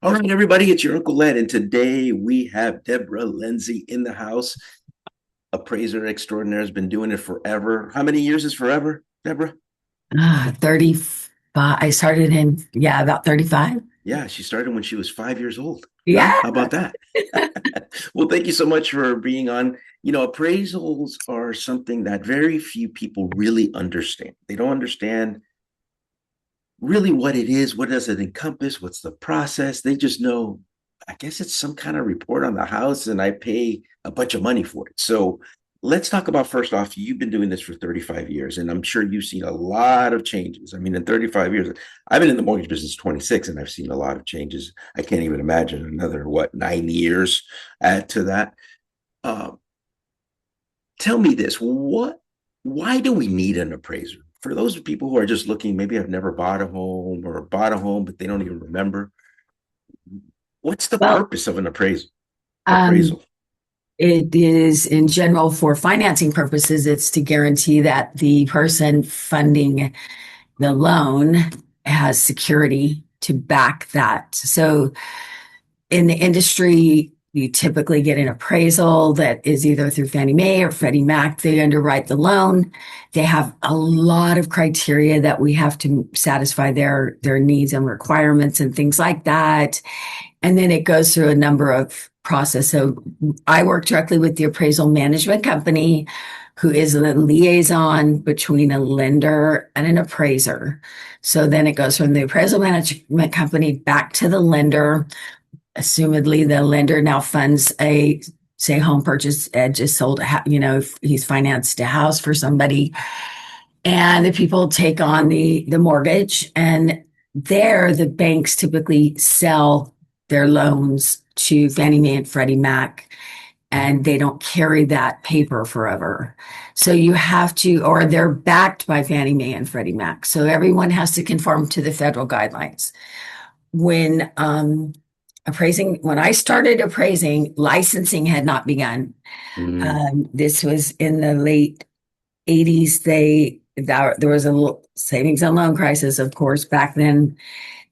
All right, everybody, it's your Uncle Ed, and today we have Debra Lenzi in the house. Appraiser extraordinaire, has been doing it forever. How many years is forever, Debra? 35. I started in, about 35. Yeah, she started when she was 5 years old. Huh? Yeah. How about that? Well, thank you so much for being on. Appraisals are something that very few people really understand. They don't understand really what it is. What does it encompass? What's the process? They just know, I guess it's some kind of report on the house and I pay a bunch of money for it. So let's talk about first off, you've been doing this for 35 years and I'm sure you've seen a lot of changes. I mean, in 35 years, I've been in the mortgage business 26 and I've seen a lot of changes. I can't even imagine another, 9 years add to that. Uh, Tell me this, why do we need an appraiser? For those people who are just looking, maybe I've never bought a home or bought a home, but they don't even remember. What's the Well, purpose of an appraisal? um, Appraisal. it is in general for financing purposes, it's to guarantee that the person funding the loan has security to back that. So in the industry, you typically get an appraisal that is either through Fannie Mae or Freddie Mac. They underwrite the loan. They have a lot of criteria that we have to satisfy their needs and requirements and things like that. And then it goes through a number of process. So I work directly with the appraisal management company, who is the liaison between a lender and an appraiser. So then it goes from the appraisal management company back to the lender. Assumedly, the lender now funds a say home purchase. Ed just sold if he's financed a house for somebody, and the people take on the mortgage, and there the banks typically sell their loans to Fannie Mae and Freddie Mac, and they don't carry that paper forever. So you have to, or they're backed by Fannie Mae and Freddie Mac. So everyone has to conform to the federal guidelines. When I started appraising, licensing had not begun. Mm. This was in the late 80s. There was a savings and loan crisis, of course, back then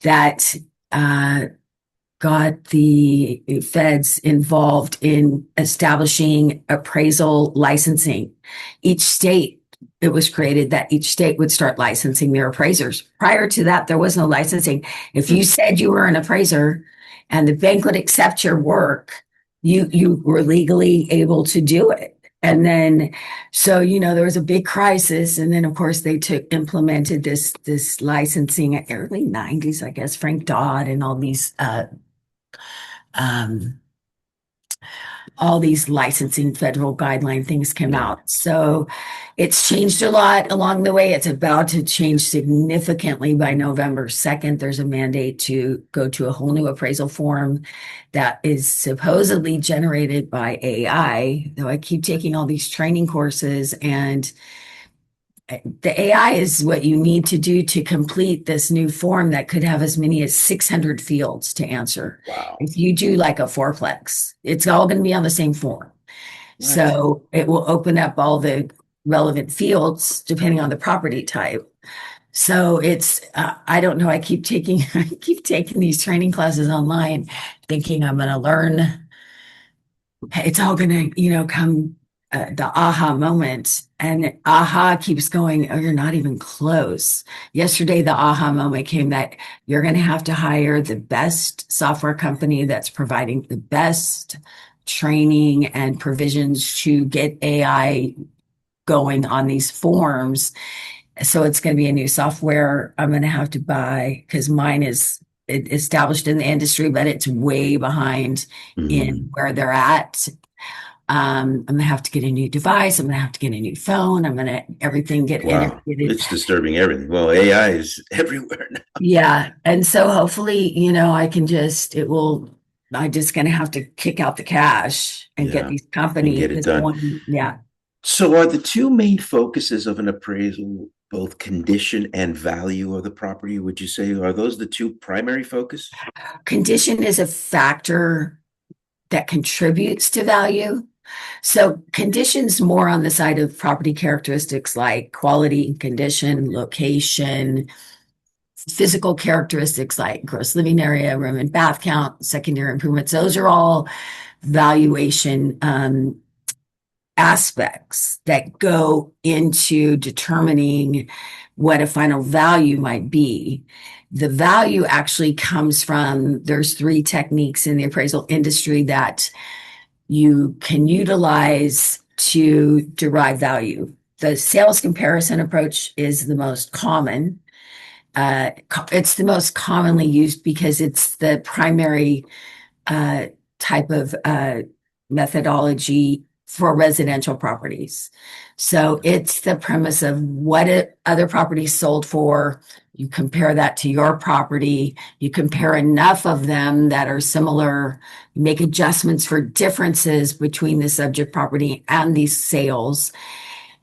that uh, got the feds involved in establishing appraisal licensing. Each state, it was created that each state would start licensing their appraisers. Prior to that, there was no licensing. If you said you were an appraiser and the bank would accept your work, you were legally able to do it. And then, so there was a big crisis, and then of course they implemented this licensing at early '90s, I guess. Frank Dodd and um, all these licensing federal guideline things came Yeah. out. So it's changed a lot along the way. It's about to change significantly by November 2nd. There's a mandate to go to a whole new appraisal form that is supposedly generated by AI, though I keep taking all these training courses, and the AI is what you need to do to complete this new form that could have as many as 600 fields to answer. Wow. If you do like a fourplex, it's all going to be on the same form. What? So it will open up all the relevant fields depending on the property type. So I don't know. I keep taking these training classes online, thinking I'm going to learn. It's all going to, come the aha moment. And aha keeps going, oh, you're not even close. Yesterday, the aha moment came that you're going to have to hire the best software company that's providing the best training and provisions to get AI going on these forms. So it's going to be a new software I'm going to have to buy because mine is established in the industry, but it's way behind in Mm. where they're at. I'm gonna have to get a new device. I'm gonna have to get a new phone. I'm gonna everything get Wow. integrated. It's disturbing everything. Well, AI is everywhere now. Yeah. And so hopefully, I can I just gonna have to kick out the cash and get Yeah. these And companies get it because done. one, yeah. So, are the two main focuses of an appraisal both condition and value of the property? Would you say are those the two primary focus? Condition is a factor that contributes to value. So conditions more on the side of property characteristics like quality, condition, location, physical characteristics like gross living area, room and bath count, secondary improvements. Those are all valuation aspects that go into determining what a final value might be. The value actually comes from, there's three techniques in the appraisal industry that you can utilize to derive value. The sales comparison approach is the most common. It's the most commonly used because it's the primary type of methodology for residential properties. So it's the premise of what other properties sold for. You compare that to your property. You compare enough of them that are similar. You make adjustments for differences between the subject property and these sales.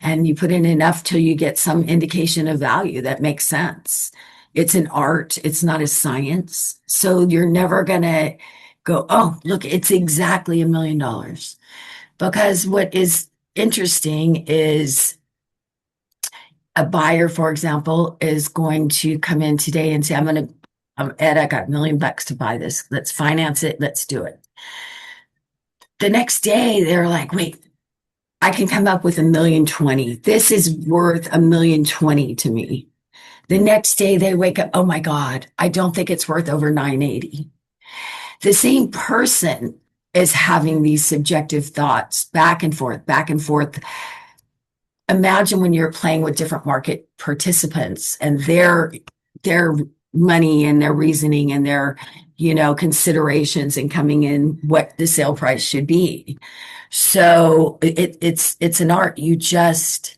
And you put in enough till you get some indication of value that makes sense. It's an art. It's not a science. So you're never going to go, oh, look, it's exactly $1 million. Because what is interesting is a buyer, for example, is going to come in today and say, Ed, I got $1 million to buy this. Let's finance it. Let's do it. The next day, they're like, wait, I can come up with $1,020,000. This is worth $1,020,000 to me. The next day they wake up, oh my God, I don't think it's worth over $980,000. The same person is having these subjective thoughts back and forth, back and forth. Imagine when you're playing with different market participants and their money and their reasoning and their, considerations and coming in what the sale price should be. So it's an art. You just,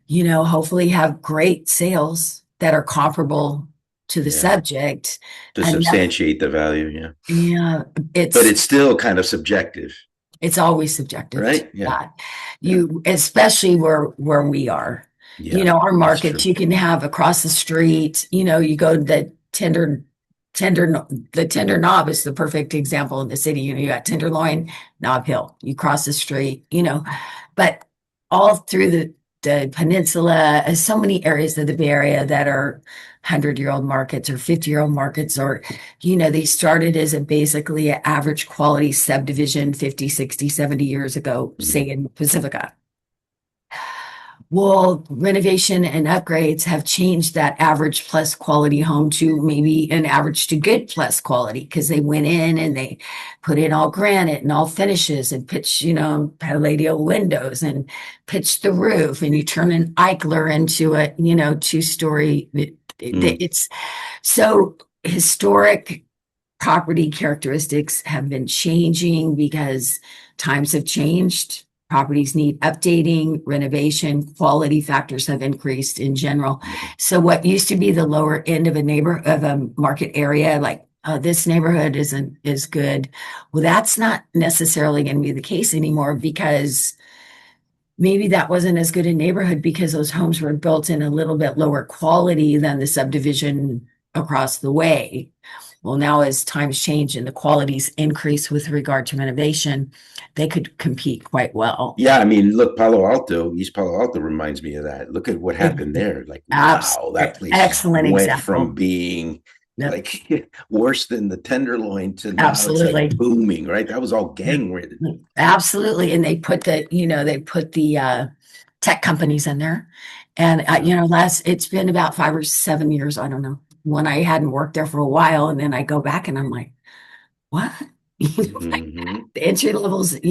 hopefully have great sales that are comparable to the Yeah. subject. To And substantiate the value, yeah. yeah, But it's still kind of subjective, it's always subjective to right? Yeah. that. You, especially where we are, Yeah, our that's markets, true. you can have across the street, you go to the tender knob is the perfect example in the city. You got Tenderloin, Nob Hill. You cross the street, but all through the peninsula, so many areas of the Bay Area that are 100-year-old markets or 50-year-old markets, or, they started as basically an average quality subdivision 50, 60, 70 years ago, say in Pacifica. Well, renovation and upgrades have changed that average plus quality home to maybe an average to good plus quality because they went in and they put in all granite and all finishes and pitched, Palladio windows and pitched the roof, and you turn an Eichler into a, 2-story. It's so historic property characteristics have been changing because times have changed. Properties need updating, renovation, quality factors have increased in general. So what used to be the lower end of a market area, like this neighborhood is good. Well, that's not necessarily going to be the case anymore because maybe that wasn't as good a neighborhood because those homes were built in a little bit lower quality than the subdivision across the way. Well, now as times change and the qualities increase with regard to renovation, they could compete quite well. Yeah, I mean, look, East Palo Alto reminds me of that. Look at what happened there. Like, wow, that place Excellent went example. from being Yep. like worse than the Tenderloin to now it's Absolutely. like booming, right? That was all gang ridden. Absolutely. And they put the tech companies in there. And, it's been about 5 or 7 years. I don't know, when I hadn't worked there for a while. And then I go back and I'm like, what? Mm-hmm. The entry levels,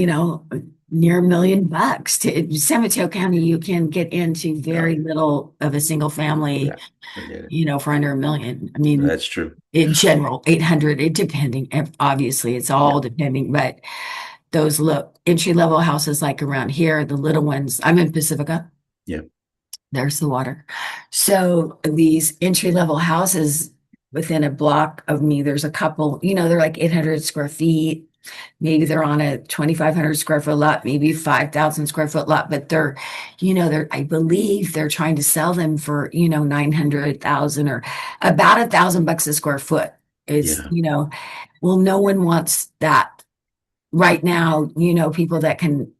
near $1 million. To San Mateo County, you can get into very little of a single family, Yeah, forget it. for under $1 million. I mean, That's true. in general, 800, it depending. Obviously, it's all depending, but those entry level houses like around here, the little ones, I'm in Pacifica. Yeah. There's the water. So these entry level houses within a block of me, there's a couple, they're like 800 square feet. Maybe they're on a 2,500 square foot lot, maybe 5,000 square foot lot, but I believe they're trying to sell them for, 900,000 or about $1,000 a square foot is, well, no one wants that right now, people that can,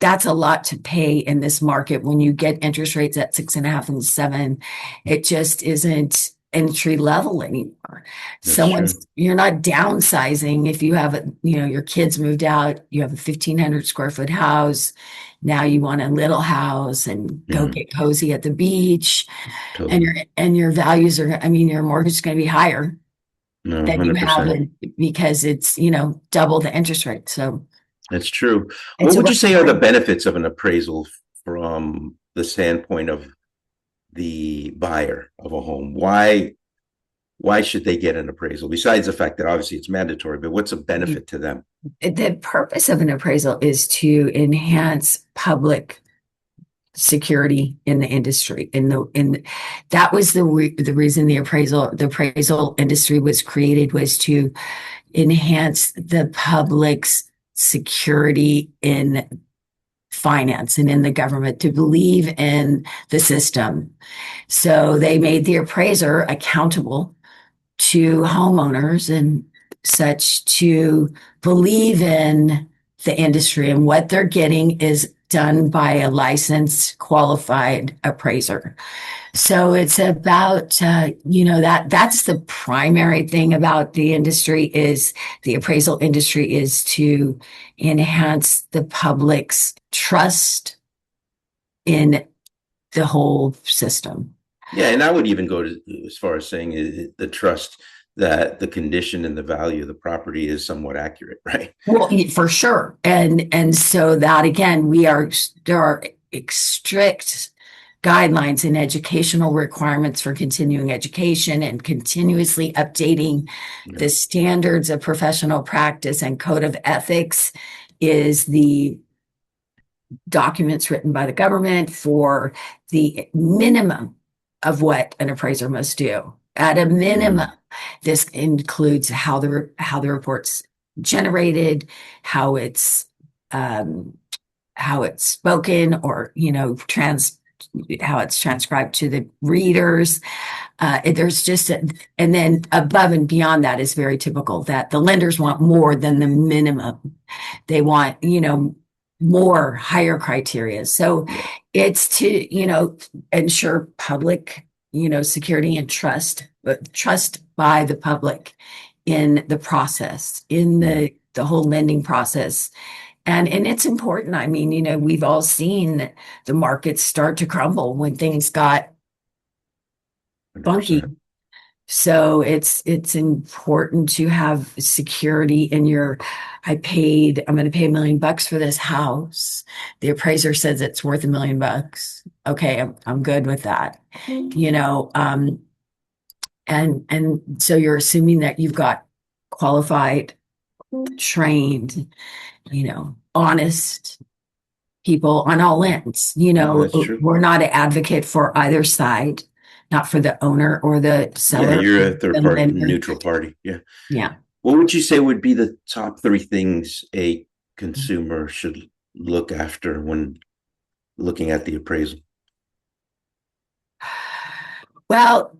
that's a lot to pay in this market when you get interest rates at 6.5 and 7. It just isn't entry level anymore. That's true. You're not downsizing. If you have your kids moved out, you have a 1,500 square foot house. Now you want a little house and go Yeah, get cozy at the beach, and totally. your values are, I mean, your mortgage is going to be higher No, than you have 100%. because it's, double the interest rate. So That's true. What it's a would you say are the red benefits of an appraisal from the standpoint of the buyer of a home? Why should they get an appraisal besides the fact that obviously it's mandatory, but what's a flag. benefit to them? The purpose of an appraisal is to enhance public security in the industry. That was the reason the appraisal industry was created, was to enhance the public's security in finance and in the government, to believe in the system. So they made the appraiser accountable to homeowners and such, to believe in the industry, and what they're getting is done by a licensed, qualified appraiser. So it's about, that's the primary thing about the industry, is the appraisal industry is to enhance the public's trust in the whole system. Yeah, and I would even go to as far as saying the trust that the condition and the value of the property is somewhat accurate, right? Well, for sure. And so that again, there are strict guidelines and educational requirements for continuing education, and continuously updating Yeah, the standards of professional practice and code of ethics is the documents written by the government for the minimum of what an appraiser must do. At a minimum, this includes how the report's generated, how it's um, how it's spoken, or how it's transcribed to the readers. And then above and beyond that is very typical, that the lenders want more than the minimum. They want, more higher criteria. So yeah, it's to, ensure public, security and trust, but trust by the public in the process, in yeah, the whole lending process. And it's important. I mean, we've all seen the markets start to crumble when things got 100%. funky. So it's important to have security in your, I'm going to pay $1 million for this house. The appraiser says it's worth $1 million. Okay, I'm good with that. You know, and so you're assuming that you've got qualified, trained, honest people on all ends. No, that's true. We're not an advocate for either side, not for the owner or the Yeah, seller, you're a third the party, lender. neutral party. Yeah. Yeah. What would you say would be the top three things a consumer should look after when looking at the appraisal? Well,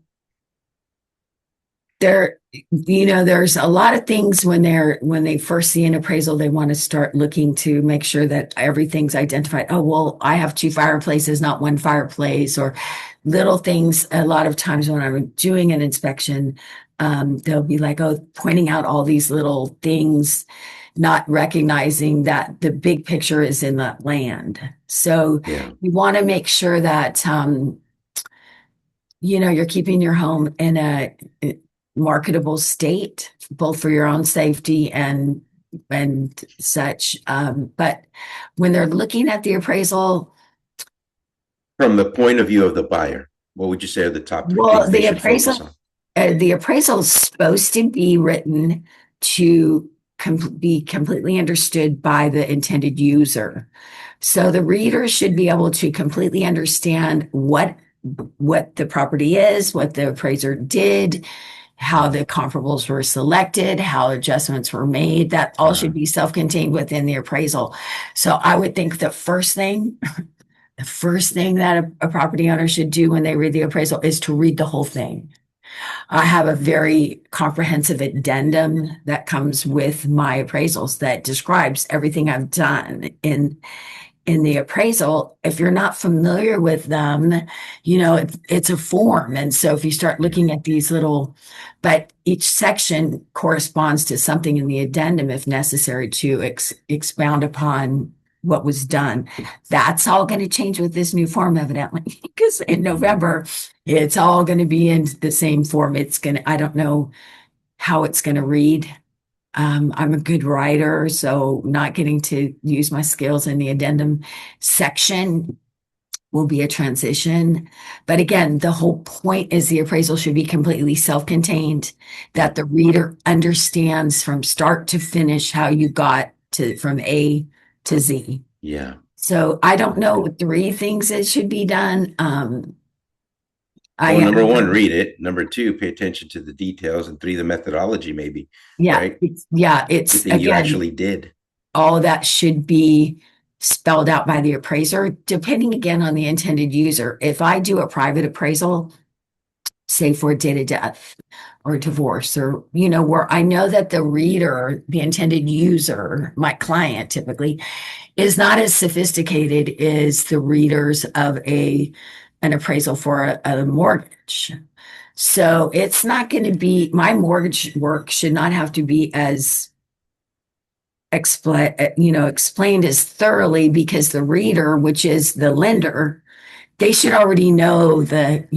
there's a lot of things when they first see an appraisal, they want to start looking to make sure that everything's identified. Oh, well, I have two fireplaces, not one fireplace, or little things. A lot of times when I'm doing an inspection, they'll be like, oh, pointing out all these little things, not recognizing that the big picture is in the land. So Yeah, you want to make sure that, you're keeping your home in a marketable state, both for your own safety and such. But when they're looking at the appraisal, from the point of view of the buyer, what would you say are the top three well, things they should focus on? the appraisal is supposed to be written to be completely understood by the intended user. So the reader should be able to completely understand what the property is, what the appraiser did, how the comparables were selected, how adjustments were made. That all should be self-contained within the appraisal. So I would think the first thing that a property owner should do when they read the appraisal is to read the whole thing. I have a very comprehensive addendum that comes with my appraisals that describes everything I've done in the appraisal, if you're not familiar with them, it's a form. And so if you start looking at these but each section corresponds to something in the addendum if necessary to expound upon what was done. That's all going to change with this new form, evidently, because in November, it's all going to be in the same form. I don't know how it's going to read. I'm a good writer, so not getting to use my skills in the addendum section will be a transition. But again, the whole point is the appraisal should be completely self-contained, that the reader understands from start to finish how you got from A to Z. Yeah. So I don't know 3 things that should be done. Well, number 1, read it. Number 2, pay attention to the details. And 3, the methodology, maybe. Yeah. Right? It's everything you actually did. All of that should be spelled out by the appraiser, depending again on the intended user. If I do a private appraisal, say for a date of death or divorce, or, where I know that the reader, the intended user, my client typically, is not as sophisticated as the readers of an appraisal for a mortgage. So it's not going to be, my mortgage work should not have to be as explained as thoroughly, because the reader, which is the lender, they should already know the,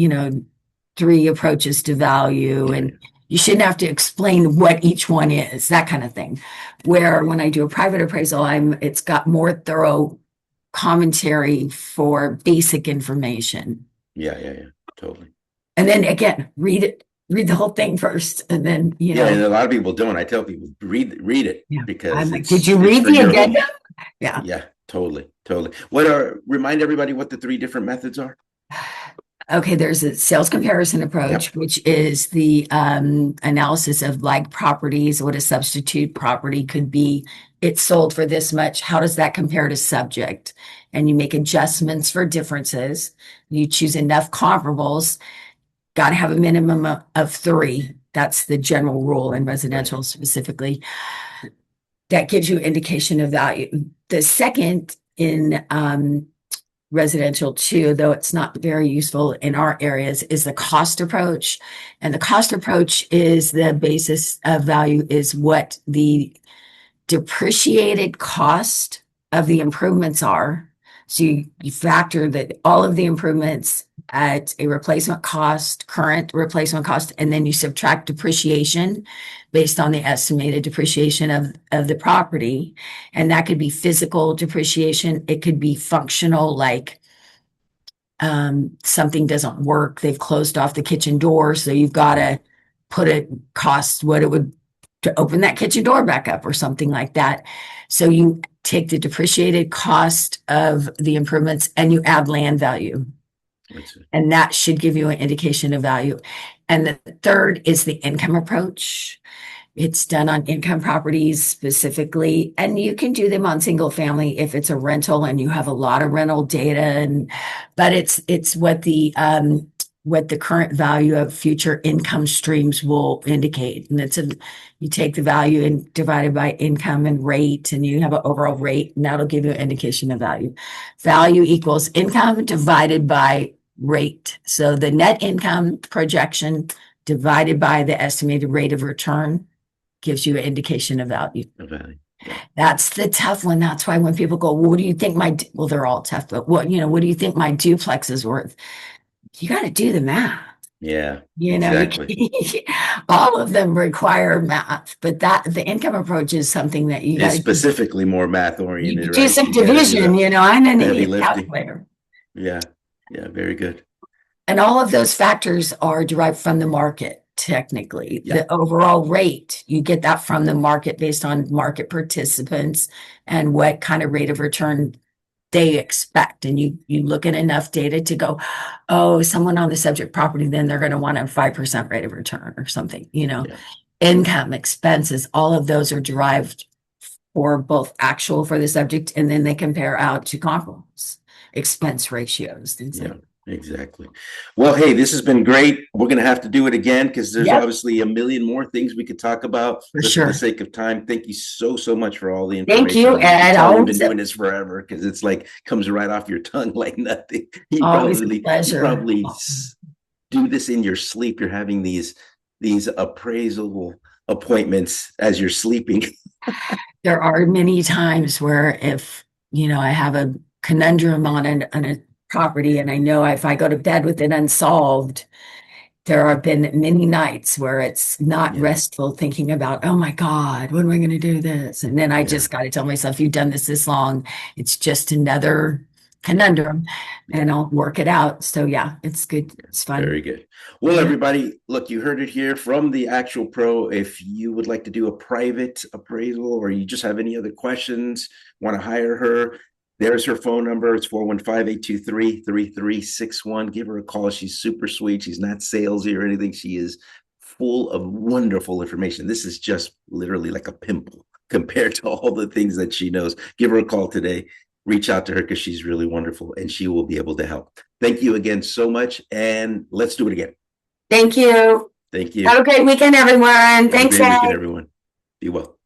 3 approaches to value, and you shouldn't have to explain what each one is, that kind of thing. Where when I do a private appraisal, it's got more thorough commentary for basic information. Yeah, totally. And then again, read the whole thing first, and then and a lot of people don't. I tell people read it, because did you read the addendum? Yeah, totally. Remind everybody what the 3 different methods are. Okay, there's a sales comparison approach, which is the analysis of like properties, what a substitute property could be. It's sold for this much. How does that compare to subject? And you make adjustments for differences. You choose enough comparables. Got to have a minimum of 3. That's the general rule in residential specifically. That gives you indication of value. The second in residential too, though it's not very useful in our areas, is the cost approach. And the cost approach is the basis of value is what the depreciated cost of the improvements are. So you factor that all of the improvements at a replacement cost, current replacement cost, and then you subtract depreciation based on the estimated depreciation of the property. And that could be physical depreciation. It could be functional, like something doesn't work. They've closed off the kitchen door. So you've got to put a cost, what it would to open that kitchen door back up or something like that. So you take the depreciated cost of the improvements and you add land value. And that should give you an indication of value. And the third is the income approach. It's done on income properties specifically, and you can do them on single family if it's a rental and you have a lot of rental data. But it's what the current value of future income streams will indicate. And you take the value and divide it by income and rate, and you have an overall rate, and that'll give you an indication of value. Value equals income divided by rate. So the net income projection divided by the estimated rate of return gives you an indication of value. That's the tough one. That's why when people go, well, what do you think well, they're all tough, but what do you think my duplex is worth? You got to do the math. Yeah, exactly. All of them require math, but the income approach is something that you got to specifically more math oriented. You do some division, I'm an idiot calculator. Yeah, very good. And all of those factors are derived from the market. Technically, the overall rate, you get that from the market based on market participants and what kind of rate of return they expect. And you look at enough data to go, oh, someone on the subject property, then they're going to want a 5% rate of return or something, Income, expenses, all of those are derived for both actual for the subject, and then they compare out to comparables, expense ratios, things like that. Exactly. Well, hey, this has been great. We're going to have to do it again because there's Yep, obviously a million more things we could talk about. for But for the sure. sake of time, thank you so, so much for all the Thank information. you, And you can Ed. tell we've been Always, doing this forever because it's like comes right off your tongue like nothing. always a You pleasure. probably do this in your sleep. You're having these appraisal appointments as you're sleeping. There are many times where if, I have a conundrum on a property and I know if I go to bed with it unsolved, there have been many nights where it's not Yeah, restful thinking about, oh my God, when am I going to do this? And then I yeah, just got to tell myself, you've done this long. It's just another conundrum yeah. and I'll work it out. So yeah, it's good. It's Very fun. good. Well, Yeah. everybody, look, you heard it here from the actual pro. If you would like to do a private appraisal or you just have any other questions, want to hire her, there's her phone number. It's 415-823-3361. Give her a call. She's super sweet. She's not salesy or anything. She is full of wonderful information. This is just literally like a pimple compared to all the things that she knows. Give her a call today. Reach out to her because she's really wonderful and she will be able to help. Thank you again so much. And let's do it again. Thank you. Thank Have you. a great weekend, everyone. Have a Thanks, great weekend, Ed. everyone. Be well.